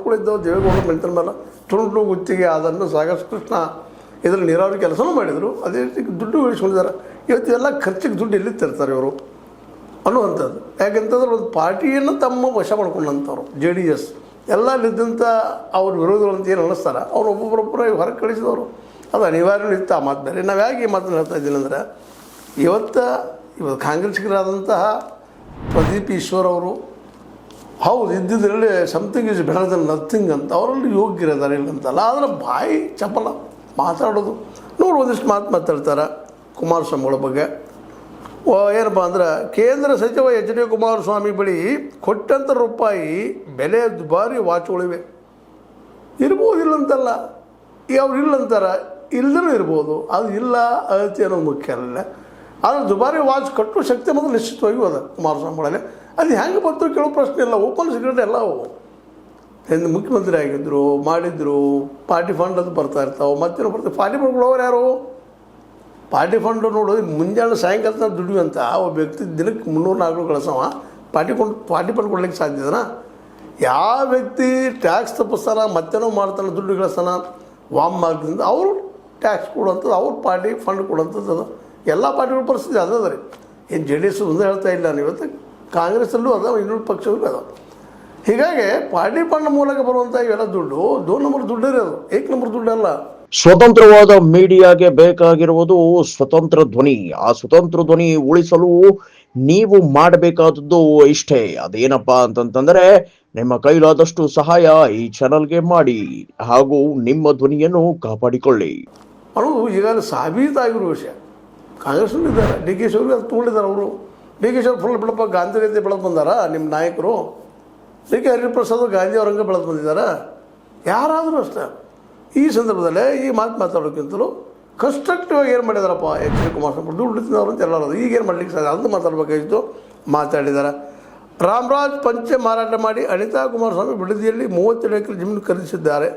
ಮಕ್ಕಳಿದ್ದವು ದೇವೇಗೌಡರು ಮೆಂಟಲ್ ಮೇಲೆ ತುಂಡು ಗುತ್ತಿಗೆ ಅದನ್ನು ಸಾಗರ್ ಕೃಷ್ಣ ಇದರಲ್ಲಿ ನೀರಾವರಿ ಕೆಲಸನೂ ಮಾಡಿದರು. ಅದೇ ರೀತಿ ದುಡ್ಡು ಉಳಿಸ್ಕೊಂಡಿದ್ದಾರೆ. ಇವತ್ತು ಎಲ್ಲ ಖರ್ಚಿಗೆ ದುಡ್ಡು ಎಲ್ಲಿ ತರ್ತಾರೆ ಇವರು ಅನ್ನುವಂಥದ್ದು. ಯಾಕೆಂತಂದ್ರೆ ಒಂದು ಪಾರ್ಟಿಯನ್ನು ತಮ್ಮ ವಶ ಮಾಡ್ಕೊಂಡಂಥವ್ರು JDS ಎಲ್ಲಲ್ಲಿದ್ದಂಥ ಅವ್ರ ವಿರೋಧಿಗಳಂತ ಏನು ಅನ್ನಿಸ್ತಾರೆ ಅವ್ರು ಒಬ್ಬೊಬ್ಬರೊಬ್ಬರ ಹೊರಗೆ ಕಳಿಸಿದವರು. ಅದು ಅನಿವಾರ್ಯ ಇತ್ತು. ಆ ಮಾತು ಬೇರೆ. ನಾವು ಯಾಕೆ ಈ ಮಾತನ್ನು ಹೇಳ್ತಾ ಇದ್ದೀನಿ ಅಂದರೆ ಇವತ್ತು ಕಾಂಗ್ರೆಸ್ಗರಾದಂತಹ ಪ್ರದೀಪ್ ಈಶ್ವರ್ ಅವರು ಹೌದು ಇದ್ದಿದ್ರಲ್ಲಿ something is better than nothing ಅಂತ ಅವರಲ್ಲಿ ಯೋಗ್ಯರಿದ್ದಾರೆ ಇಲ್ಲಂತಲ್ಲ. ಆದರೆ ಬಾಯಿ ಚಪಲ ಮಾತಾಡೋದು ನೋಡಿ ಒಂದಿಷ್ಟು ಮಾತಾಡ್ತಾರೆ ಕುಮಾರಸ್ವಾಮಿಗಳ ಬಗ್ಗೆ. ಏನಪ್ಪ ಅಂದ್ರೆ ಕೇಂದ್ರ ಸಚಿವ HD ಕುಮಾರಸ್ವಾಮಿ ಬಳಿ ಕೊಟ್ಟಂಥ ರೂಪಾಯಿ ಬೆಲೆ ದುಬಾರಿ ವಾಚ್ಗಳಿವೆ. ಇರ್ಬೋದಿಲ್ಲಂತಲ್ಲ, ಅವ್ರು ಇಲ್ಲಂತಾರೆ, ಇಲ್ಲದೇ ಇರ್ಬೋದು. ಅದು ಇಲ್ಲ ಅಳತಿ ಅನ್ನೋದು ಮುಖ್ಯ ಅಲ್ಲ. ಆದರೆ ದುಬಾರಿ ವಾಚ್ ಕಟ್ಟುವ ಶಕ್ತಿ ಮೊದಲು ನಿಶ್ಚಿತವಾಗಿ ಅದ ಕುಮಾರಸ್ವಾಮಿಗಳಲ್ಲಿ. ಅದು ಹೆಂಗೆ ಬಂತು ಕೇಳೋ ಪ್ರಶ್ನೆ ಇಲ್ಲ. ಓಪನ್ ಸೀಕ್ರೆಟ್ ಎಲ್ಲ ಅವು. ಹಿಂದೆ ಮುಖ್ಯಮಂತ್ರಿ ಆಗಿದ್ದರು, ಮಾಡಿದ್ರು, ಪಾರ್ಟಿ ಫಂಡ್ ಅದು ಬರ್ತಾ ಇರ್ತಾವೆ. ಮತ್ತೇನು ಬರ್ತಾವೆ. ಪಾರ್ಟಿ ಫಂಡ್ಗಳವ್ರು ಯಾರು? ಪಾರ್ಟಿ ಫಂಡು ನೋಡೋದು ಮುಂಜಾನೆ ಸಾಯಂಕಾಲ ದುಡಿಯುವಂಥ ಒಬ್ಬ ವ್ಯಕ್ತಿ ದಿನಕ್ಕೆ 300-400 ಕಳಿಸವ ಪಾರ್ಟಿ ಫಂಡ್ ಕೊಡ್ಲಿಕ್ಕೆ ಸಾಧ್ಯದನ? ಯಾವ ವ್ಯಕ್ತಿ ಟ್ಯಾಕ್ಸ್ ತಪ್ಪಿಸ್ತಾನ ಮತ್ತೇನೋ ಮಾಡ್ತಾನೆ ದುಡ್ಡು ಗಳಿಸ್ತಾನ ವಾಮ್ ಮಾರ್ಗದಿಂದ ಅವರು ಟ್ಯಾಕ್ಸ್ ಕೊಡುವಂಥದ್ದು, ಅವ್ರ ಪಾರ್ಟಿ ಫಂಡ್ ಕೊಡುವಂಥದ್ದು ಅದು. ಎಲ್ಲ ಪಾರ್ಟಿಗಳ ಪರಿಸ್ಥಿತಿ ಅದ ರೀ. ಏನು JDS ಒಂದೇ ಹೇಳ್ತಾ ಇಲ್ಲ ನಾನು. ಇವತ್ತು ಕಾಂಗ್ರೆಸ್ಸಲ್ಲೂ ಅದ, ಇನ್ನೊಂದು ಪಕ್ಷಗಳು ಅದ. ಹೀಗಾಗಿ ಪಾರ್ಟಿ ಫಂಡ್ ಮೂಲಕ ಬರುವಂಥ ಇವೆಲ್ಲ ದುಡ್ಡು 2 ನಂಬರ್ ದುಡ್ಡು ಇರೋದು, 1 ನಂಬರ್ ದುಡ್ಡಲ್ಲ. ಸ್ವತಂತ್ರವಾದ ಮೀಡಿಯಾಗೆ ಬೇಕಾಗಿರುವುದು ಸ್ವತಂತ್ರ ಧ್ವನಿ. ಆ ಸ್ವತಂತ್ರ ಧ್ವನಿ ಉಳಿಸಲು ನೀವು ಮಾಡಬೇಕಾದದ್ದು ಇಷ್ಟೇ. ಅದೇನಪ್ಪಾ ಅಂತಂತಂದ್ರೆ ನಿಮ್ಮ ಕೈಲಾದಷ್ಟು ಸಹಾಯ ಈ ಚಾನಲ್ಗೆ ಮಾಡಿ ಹಾಗೂ ನಿಮ್ಮ ಧ್ವನಿಯನ್ನು ಕಾಪಾಡಿಕೊಳ್ಳಿ ಅನ್ನೋದು ಈಗಾಗಲೇ ಸಾಬೀತಾಗಿರೋ ವಿಷಯ. ಕಾಂಗ್ರೆಸ್ನಲ್ಲಿ ಇದ್ದಾರೆ, DK ಶಿವರು ಅದು ತೊಗೊಂಡಿದ್ದಾರೆ. ಅವರು DK ಶಿವರು ಫುಲ್ ಬಿಡಪ್ಪ ಗಾಂಧಿ ರೀತಿ ಬೆಳೆದು ಬಂದಾರ ನಿಮ್ಮ ನಾಯಕರು. DK ಹರಿಪ್ರಸಾದ್ ಗಾಂಧಿ ಅವರಂಗೆ ಬೆಳೆದು ಬಂದಿದ್ದಾರೆ. ಯಾರಾದರೂ ಅಷ್ಟೇ ಈ ಸಂದರ್ಭದಲ್ಲೇ ಈ ಮಾತಾಡೋಕ್ಕಿಂತಲೂ ಕನ್ಸ್ಟ್ರಕ್ಟಿವ್ ಆಗಿ ಏನು ಮಾಡಿದಾರಪ್ಪ HD ಕುಮಾರಸ್ವಾಮಿ ದುಡ್ಡು ತಿನ್ನೋರು ಅಂತ ಎಲ್ಲರೂ ಈಗೇನು ಮಾಡ್ಲಿಕ್ಕೆ ಸಾಧ್ಯ ಅಂತ ಮಾತಾಡಬೇಕಾಗಿತ್ತು. ಮಾತಾಡಿದ್ದಾರೆ. ರಾಮರಾಜ್ ಪಂಚೆ ಮಾರಾಟ ಮಾಡಿ ಅನಿತಾ ಕುಮಾರಸ್ವಾಮಿ ಬಿಡದಿಯಲ್ಲಿ 32 ಎಕರೆ ಜಮೀನು ಖರೀದಿಸಿದ್ದಾರೆ.